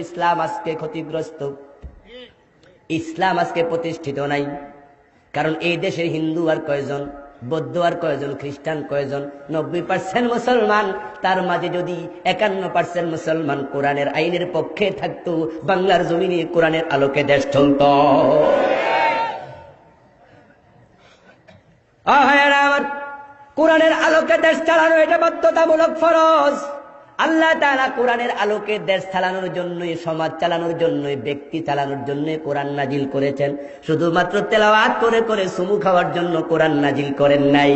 ইসলাম আজকে ক্ষতিগ্রস্ত, ইসলাম আজকে প্রতিষ্ঠিত নাই। কারণ এই দেশের হিন্দু আর কয়জন, বৌদ্ধ আর কয়জন, খ্রিস্টান কয়জন? 90% মুসলমান। তার মাঝে যদি 51% মুসলমান কোরআনের আইনের পক্ষে থাকতো, বাংলার জমিনে কোরআনের আলোকে দেশ চলত। আমার কোরআনের আলোকে দেশ চালানো এটা বাধ্যতামূলক ফরজ। আল্লাহ তাআলা কোরআনের আলোকে দেশ চালানোর জন্য, সমাজ চালানোর জন্য, ব্যক্তি চালানোর জন্য কোরআন নাজিল করেছেন। শুধুমাত্র তেলাওয়াত করে করে সুমু খাওয়ার জন্য কোরআন নাজিল করেন নাই।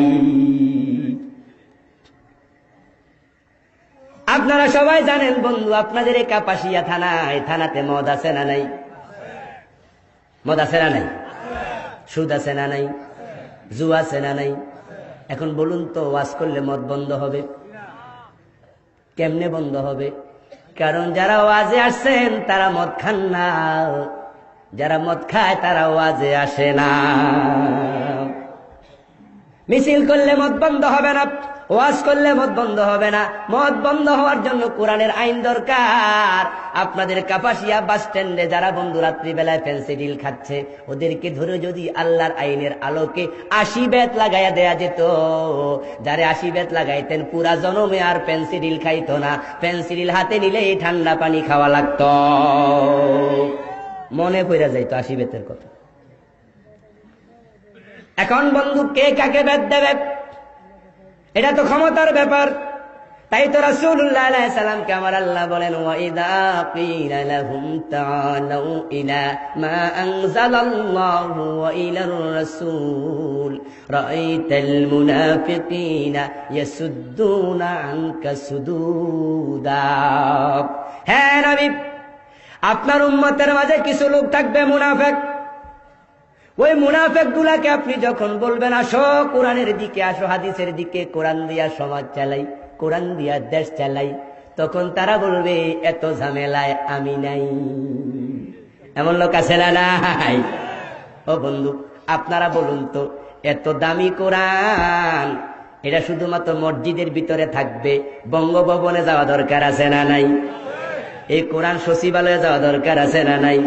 আপনারা সবাই জানেন বন্ধু, আপনাদের এই কাপাসিয়া থানায়, থানাতে মদ আছে না নাই? মদ আছে না নাই? সুদ আছে না নাই? জুয়া আছে না নাই? এখন বলুন তো, ওয়াজ করলে মদ বন্ধ হবে? কেমনে বন্ধ হবে? কারণ যারা ওয়াজে আসছেন তারা মদ খান না, যারা মদ খায় তারা ওয়াজে আসে না। মিছিল করলে মদ বন্ধ হবে না, ওয়াজ করলে মদ বন্ধ হবে না। মদ বন্ধ হওয়ার জন্য কোরআনের আইন দরকার। আপনাদের কাপাসিয়া বাস স্ট্যান্ডে যারা বন্ধু রাত্রিবেলায় ফেন্সিডিল খাচ্ছে, ওদেরকে ধরে যদি আল্লাহর আইনের আলোকে 80 বেত লাগাইয়া দেয়া যেত, যারে 80 বেত লাগাইতেন পুরা জনমে আর ফেন্সিডিল খাইতো না। ফেন্সিডিল হাতে নিলে এই ঠান্ডা পানি খাওয়া লাগতো, মনে পড়ে যাইতো 80 বেতের কথা। এখন বন্ধু কে কাকে বেত দেবে, এটা তো ক্ষমতার ব্যাপার। তাই তো রাসূলুল্লাহ আলাইহিস সালামকে আমার আল্লাহ বলেন, ওয়া ইযা ক্বিলা লাহুম তাআলাউ ইলা মা আনজালাল্লাহু ওয়া ইলার রাসূল রাআইতাল মুনাফিকিনা ইয়াসুদ্দুনা আনকা সুদুদা। হ্যাঁ নবী, আপনার উম্মতের মাঝে কিছু লোক থাকবে মুনাফিক। ওই মুনাফিক গুলাকে আপনি যখন বলবেন আসো কোরআনের দিকে, আসো হাদিসের দিকে, কোরআন দিয়া সমাজ চালাই, কোরআন দিয়া দেশ চালাই, তখন তারা বলবে এত ঝামেলায় আমি নাই। এমন লোক আছে না নাই? ও বন্ধু, আপনারা বলুন তো, এত দামি কোরআন এটা শুধুমাত্র মসজিদের ভিতরে থাকবে, বঙ্গভবনে যাওয়া দরকার আছে না নাই? এই কোরআন সচিবালয়ে যাওয়া দরকার আছে না নাই?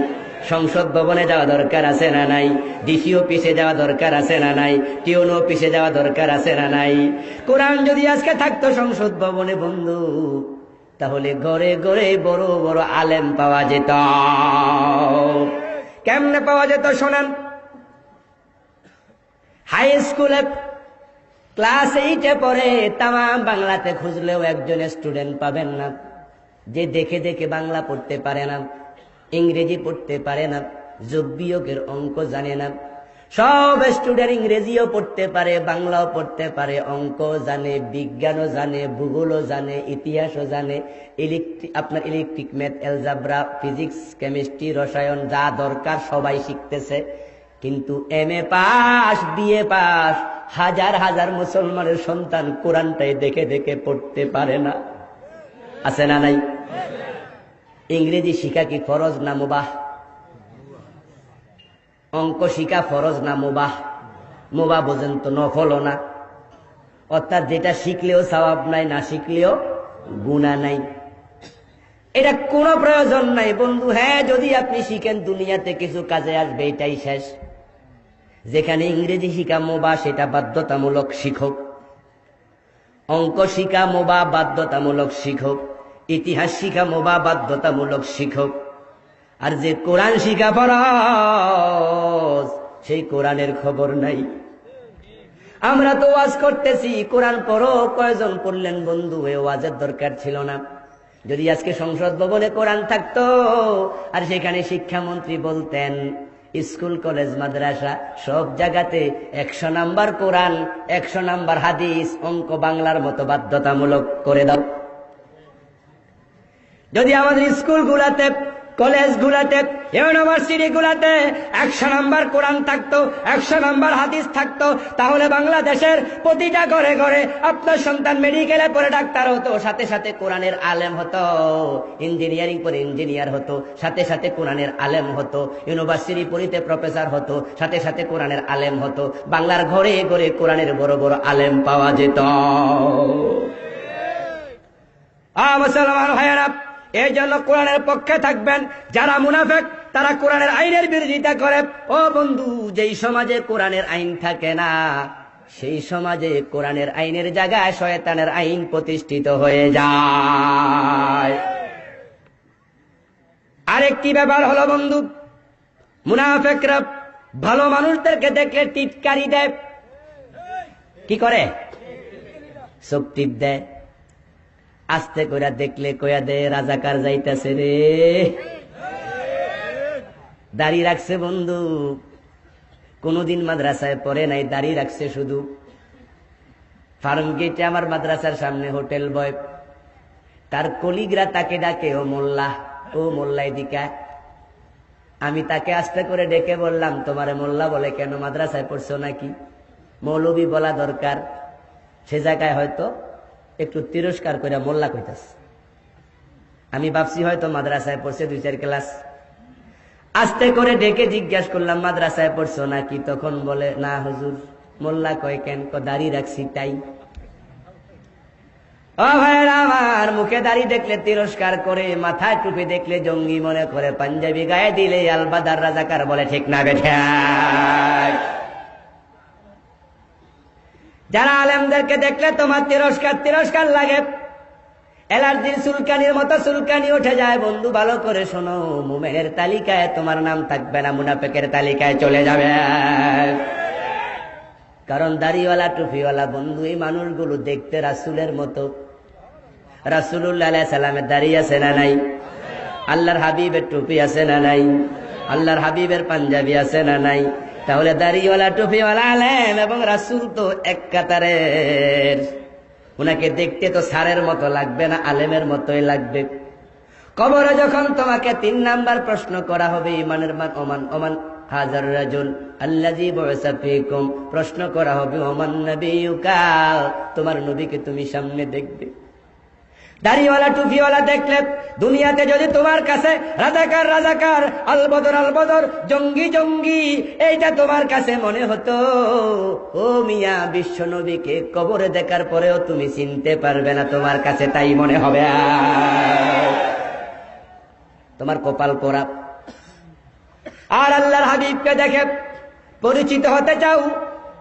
সংসদ ভবনে যাওয়া দরকার আছে না নাই? ডিসি অফিসে যাওয়া দরকার আছে না নাই? টিউন অফিসে যাওয়া দরকার আছে না নাই? কোরআন যদি আজকে থাকতো সংসদ ভবনে বন্ধু, তাহলে ঘরে ঘরে বড় বড় আলেম পাওয়া যেত। কেমনে পাওয়া যেত শোনেন। হাই স্কুলে ক্লাস 8-এ পড়ে, তামাম বাংলাতে খুঁজলেও একজন স্টুডেন্ট পাবেন না যে দেখে দেখে বাংলা পড়তে পারে না, ইংরেজি পড়তে পারে না, যোগ বিয়োগের অঙ্ক জানে না। সব স্টুডেন্ট ইংরেজিও পড়তে পারে, বাংলাও পড়তে পারে, অঙ্ক জানে, বিজ্ঞানও জানে, ভূগোলও জানে, ইতিহাসও জানে, আপনার electric, math, algebra, physics, chemistry, রসায়ন, যা দরকার সবাই শিখতেছে। কিন্তু MA পাস, BA পাস হাজার হাজার মুসলমানের সন্তান কোরআনটাই দেখে দেখে পড়তে পারে না। আছে না নাই? ইংরেজি শিখা কি ফরজ না মুবাহ? অঙ্ক শিখা ফরজ না মুবাহ? মুবাহ বোঝেন তো, নফল না। অর্থাৎ যেটা শিখলেও সওয়াব নাই, না শিখলেও গুনাহ নাই। এটা কোনো প্রয়োজন নাই বন্ধু। হ্যাঁ, যদি আপনি শিখেন দুনিয়াতে কিছু কাজে আসবে, এটাই শেষ। যেখানে ইংরেজি শিখা মুবাহ সেটা বাধ্যতামূলক শিখক, অঙ্ক শিখা মুবাহ বাধ্যতামূলক শিখক, ইতিহাস শিখা মুবাহ বাধ্যতামূলক শিখক। আর যে কোরআন শিখা ফরজ, সেই কোরআনের খবর নাই। আমরা তো ওয়াজ করতেছি, কোরআন পড়ো, কয়জন পড়লেন বন্ধু? এ ওয়াজের দরকার ছিল না। যদি আজকে সংসদ ভবনে কোরআন থাকতো আর সেখানে শিক্ষামন্ত্রী বলতেন স্কুল, কলেজ, মাদ্রাসা সব জায়গাতে 100 নাম্বার কোরআন, 100 নাম্বার হাদিস, অঙ্ক বাংলার মতো বাধ্যতামূলক করে দাও। যদি আমাদের স্কুল গুলাতে, কলেজ গুলাতে, ইউনিভার্সিটি গুলাতে 100 নাম্বার কোরআন থাকতো, 100 নাম্বার হাদিস থাকতো, তাহলে বাংলাদেশের প্রতিটা ঘরে ঘরে আপনার সন্তান মেডিকেলে পড়ে ডাক্তার হতো, সাথে সাথে কোরআনের আলেম হতো, ইঞ্জিনিয়ারিং পড়ে ইঞ্জিনিয়ার হতো, সাথে সাথে কোরআনের আলেম হতো, ইউনিভার্সিটি পড়িতে প্রফেসর হতো, সাথে সাথে কোরআনের আলেম হতো। বাংলার ঘরে ঘরে কোরআনের বড় বড় আলেম পাওয়া যেত। মুসলমান ভাইয়েরা, এই জন্য কোরআনের পক্ষে থাকবেন। যারা মুনাফিক তারা কোরআনের আইনের বিরোধিতা করে। ও বন্ধু, যেই সমাজে কোরআনের আইন থাকে না সেই সমাজে কোরআনের আইনের জায়গায় শয়তানের আইন প্রতিষ্ঠিত হয়ে যায়। আরেকটি ব্যাপার হলো বন্ধু, মুনাফিকরা ভালো মানুষদেরকে দেখলে টিটকারি দেয়। কি করে? চোখ টিপ দেয়। আস্তে করে দেখলে কয়া দে রাজাকার যাইতেছে রে। দাড়ি রাখছে বন্ধু, কোনদিন মাদ্রাসায় পড়ে নাই, দাড়ি রাখছে শুধু। ফার্ম গেটে আমার মাদ্রাসার সামনে হোটেল বয়, তার কলিগরা তাকে ডাকে ও মোল্লা, ও মোল্লা এদিকে। আমি তাকে আস্তে করে ডেকে বললাম, তোমারে মোল্লা বলে কেন? মাদ্রাসায় পড়ছো নাকি? মৌলবী বলা দরকার। সে জায়গায় হয়তো একটু তিরস্কার করে মোল্লা কইতাছে। আমি ভাবছি হয়তো মাদ্রাসায় পড়ছে 2-4 ক্লাস। আস্তে করে ডেকে জিজ্ঞাসা করলাম, মাদ্রাসায় পড়ছো নাকি? তখন বলে, না হুজুর। মোল্লা কয় কেন? দাড়ি রাখছি তাই। ও ভাইরা আমার, মুখে দাড়ি দেখলে তিরস্কার করে, মাথায় টুপি দেখলে জঙ্গি মনে করে, পাঞ্জাবি গায়ে দিলে আলবাদার রাজাকার বলে। ঠিক না বেঠা? যারা আলেমদেরকে দেখলে তোমার তিরস্কার লাগে, অ্যালার্জির চুলকানির মতো চুলকানি উঠে যায়। বন্ধু ভালো করে শোনো, মুমিনের তালিকায় তোমার নাম থাকবে না, মুনাফিকের তালিকায় চলে যাবে। কারণ দাড়িওয়ালা টুপিওয়ালা বন্ধু, এই মানুষগুলো দেখতে রাসূলের মতো। রাসূলুল্লাহ আলাইহিস সালামের দাড়ি আছে না নাই? আল্লাহর হাবিবের টুপি আছে না নাই? আল্লাহর হাবিবের পাঞ্জাবি আছে না নাই? তাহলে দাড়িওয়ালা টুপিওয়ালা আলেম এবং রাসূল তো এক কাতারের। উনাকে দেখতে তো সারের মতো লাগবে না, আলেমের মতোই লাগবে। কবরে যখন তোমাকে 3 নাম্বার প্রশ্ন করা হবে, ইমানের মান ওমান ওমান হাজার রাজুল আল্লাযী বুইসা ফীকুম, প্রশ্ন করা হবে ওমান নবিয়ুকা, তোমার নবীকে তুমি সামনে দেখবে। দাড়িওয়ালা টুপিওয়ালা দেখলে দুনিয়াতে যদি তোমার কাছে রাজাকার আলবদর জঙ্গি এইটা তোমার কাছে মনে হতো, ও মিয়া, বিশ্ব নবীকে কবরে দেখার পরেও তুমি চিনতে পারবে না, তোমার কাছে তাই মনে হবে। তোমার কপাল পোড়া। আর আল্লাহর হাবিবকে দেখে পরিচিত হতে চাও,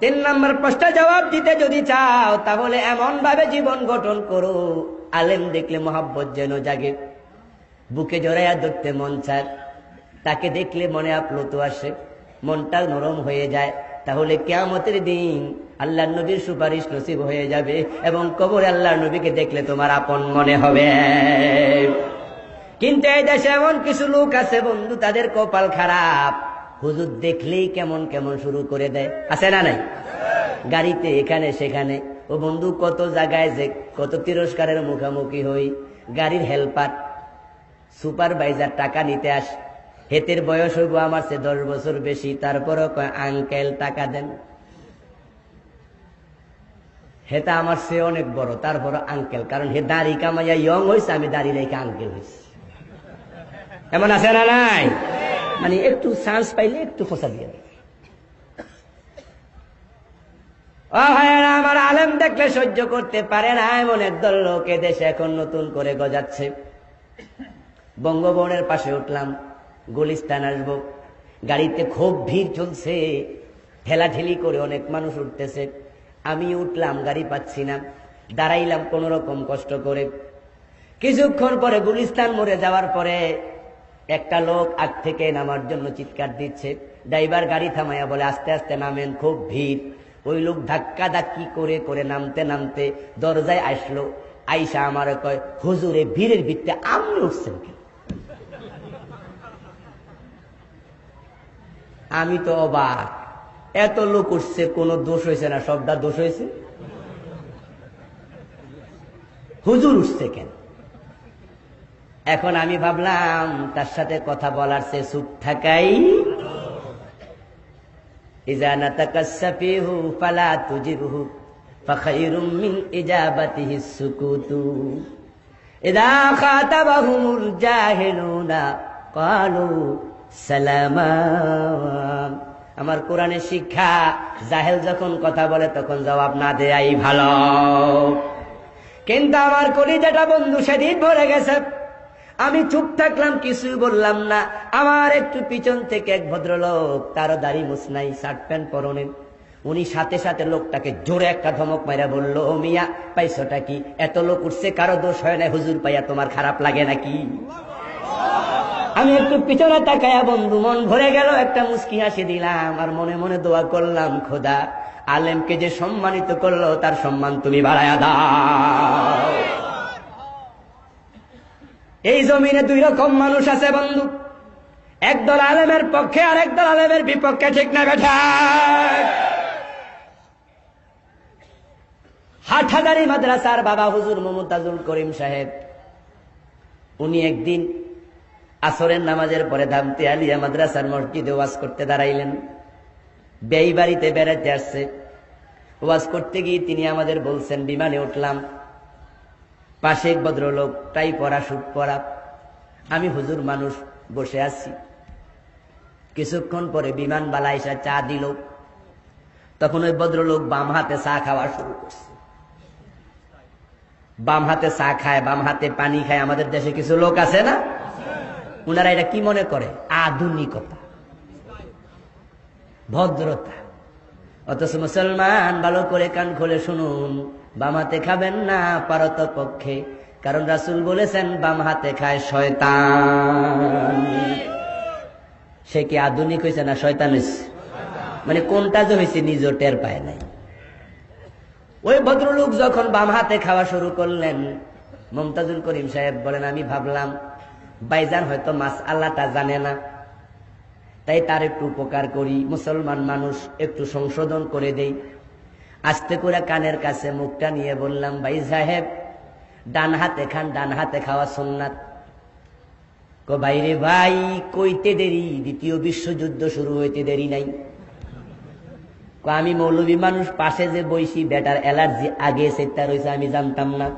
3 নম্বর প্রশ্নের জবাব দিতে যদি চাও, তাহলে এমন ভাবে জীবন গঠন করো, আলেম দেখলে মহাব্বত যেন জাগে, বুকে জড়াইয়া ধরতে মন চায়, তাকে দেখলে মনে আপ্লুত আসে, মনটা নরম হয়ে যায়। তাহলে কিয়ামতের দিন আল্লাহর নবীর সুপারিশ নসিব হয়ে যাবে এবং কবরে আল্লাহর নবীকে দেখলে তোমার আপন মনে হবে। কিন্তু এই দেশে এমন কিছু লোক আছে বন্ধু, তাদের কপাল খারাপ, হুজুর দেখলেই কেমন কেমন শুরু করে দেয়। আছে না নাই? গাড়িতে এখানে সেখানে। ও বন্ধু, কত জায়গায় যে কত তিরস্কারের মুখোমুখি হই। গাড়ির হেল্পার, সুপারভাইজার টাকা নিতে আস, হেতের বয়স হইব আমার চেয়ে 10 বছর বেশি, তারপরও কয় আঙ্কেল টাকা দেন। হেতা আমার চেয়ে অনেক বড়, তারপরও আঙ্কেল, কারণ হে দাড়ি কামাইয়া ইয়ং হয়েছে, আমি দাড়ি রেখে আঙ্কেল হয়েছি। এমন আছে না নাই? মানে একটু চান্স পাইলে একটু খোঁচা দিয়ে দেয়। ও ভাইয়েরা আমার, আলেম দেখলে সহ্য করতে পারে না এমন একদল লোক দেশে এখন নতুন করে গজাচ্ছে। বঙ্গভবনের পাশে উঠলাম, গুলিস্তান আসবো, গাড়িতে খুব ভিড় চলছে, ঠেলাঠেলি করে অনেক মানুষ উঠতেছে। আমি উঠলাম, গাড়ি পাচ্ছি না, দাঁড়াইলাম কোন রকম কষ্ট করে। কিছুক্ষণ পরে গুলিস্তান মোড়ে যাওয়ার পরে একটা লোক আগ থেকে নামার জন্য চিৎকার দিচ্ছে। ড্রাইভার গাড়ি থামাইয়া বলে, আস্তে আস্তে নামেন, খুব ভিড়। ওই লোক ধাক্কা ধাক্কি করে করে নামতে নামতে দরজায় আসলো। আইসা আমার কয়, হুজুরে ভিড়ের ভিড়তে আপনি উঠছেন কেন? আমি তো অবাক, এত লোক উঠছে, কোনো দোষ হয়েছে না, সবটা দোষ হয়েছে। হুজুর উঠছে কেন? এখন আমি ভাবলাম তার সাথে কথা বলার চেয়ে চুপ থাকাই। ইজা নাতাকা সাফিহু ফালা তুজিবহু ফাখায়রুম মিন ইজাবাতিহি সুকুতু ইদা খাতাবাহুমুল জাহিলুনা ক্বালু সালামা। আমার কোরআনের শিক্ষা, জাহেল যখন কথা বলে তখন জবাব না দেয়াই ভালো। কিন্তু আমার কলিজাটা বন্ধু সেদিন ভরে গেছে। আমি চুপ থাকলাম, কিছু বললাম না। আমার একটু পিছন থেকে এক ভদ্রলোক, তারও দাড়ি মুছনাই, শার্ট প্যান্ট পরনে, উনি সাথে সাথে লোকটাকে জোরে একটা ধমক মাইরা বলল, ও মিয়া, পাইছটা কি? এত লোক উঠছে, কারো দোষ হয় না, হুজুর পাইয়া তোমার খারাপ লাগে নাকি? আমি একটু পিছনে তাকায়া বন্ধু মন ভরে গেল, একটা মুস্কি হাসি দিলাম, আর মনে মনে দোয়া করলাম, খোদা, আলেমকে যে সম্মানিত করলো তার সম্মান তুমি বাড়ায়া দাও। এই জমিনে দুই রকম মানুষ আছে বন্ধু, একদল আলেমের পক্ষে আর একদল আলেমের বিপক্ষে, ঠিক না বেঠা? হাটহাজারী মাদ্রাসার বাবা হুজুর মুমতাজুল করিম সাহেব, উনি একদিন আসরের নামাজের পরে ধামতে আলিয়া মাদ্রাসার মসজিদে ওয়াজ করতে দাঁড়াইলেন। বেই বাড়িতে বেড়াতে আসছে, ওয়াজ করতে গিয়ে তিনি আমাদের বলছেন, বিমানে উঠলাম, পাশে এক ভদ্রলোক, টাই পরা, স্যুট পরা, আমি হুজুর মানুষ বসে আছি। কিছুক্ষণ পরে বিমান বালা এসে চা দিল, তখন ওই ভদ্রলোক বাম হাতে চা খাওয়া শুরু করছে। বাম হাতে চা খায়, বাম হাতে পানি খায়। আমাদের দেশে কিছু লোক আছে না, উনারা এটা কি মনে করে? আধুনিকতা, ভদ্রতা। অথচ মুসলমান, ভালো করে কান খুলে শুনুন, বাম হাতে খাবেন না পারত পক্ষে, কারণ রাসূল বলেছেন বাম হাতে খায় শয়তান। সে কি আধুনিক হয়েছে না শয়তান হয়েছে? মানে কোনটা যে হয়েছে নিজেও টের পায় নাই। ওই ভদ্রলোক যখন বাম হাতে খাওয়া শুরু করলেন, মুমতাজুল করিম সাহেব বলেন, আমি ভাবলাম ভাইজান হয়তো মাসআলাটা জানে না, তাই তার একটু উপকার করি, মুসলমান মানুষ, একটু সংশোধন করে দেই। আস্তে করে কানের কাছে মুখটা নিয়ে বললাম, ভাই সাহেব, ডান হাতে খান, ডান হাতে খাওয়া সুন্নাত। কো ভাইরে ভাই, কইতে দেরি, দ্বিতীয় বিশ্বযুদ্ধ শুরু হইতে দেরি নাই। আমি মৌলবী মানুষ, পাশে যে বইসি, বেটার অ্যালার্জি আগে সেটা রয়েছে, আমি জানতাম না।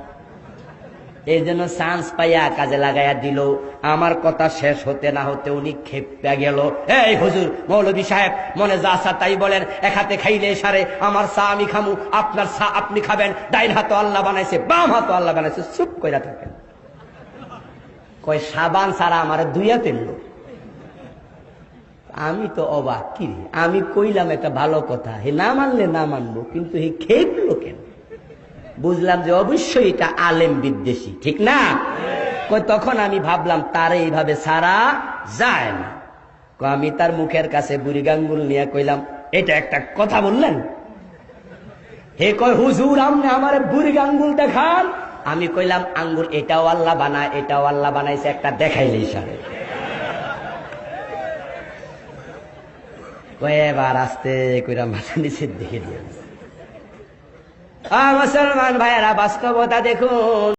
এই জন্য চান্স পাইয়া কাজে লাগাইয়া দিল। আমার কথা শেষ হতে না হতে উনি খেপে গেল, এই হুজুর, মৌলবী সাহেব, মনে যা আসা তাই বলেন, এক হাতে খাইলে সারে, আমার চা আমি খামু, আপনার চা আপনি খাবেন, ডাইন হাতও আল্লাহ বানাইছে, বাম হাতও আল্লাহ বানাইছে, চুপ কইরা থাকেন। কয় সাবান সারা আমার ধুইয়া ফেললো। আমি তো অবাক, কি রে, আমি কইলাম একটা ভালো কথা, হে না মানলে না মানবো, কিন্তু হে খেপলো কেন? বুঝলাম যে অবশ্যই এটা আলেম বিদ্বেষী, ঠিক না? কই তখন আমি ভাবলাম তারে এইভাবে সারা যায় না। আমি তার মুখের কাছে বুড়ি গাঙ্গুল নিয়ে কইলাম, এটা একটা কথা বললেন? হে কয়, হুজুর আমনে আমারে বুড়ি গাঙ্গুল দেখান। আমি কইলাম, আঙ্গুল এটাও আল্লাহ বানায়, এটাও আল্লাহ বানাইছে, একটা দেখাইলেই সারে। এবার আস্তে কইরা মাথা নিচের দিকে দিয়ে মুসলমান ভাইয়েরা, বাস্তবতা দেখুন।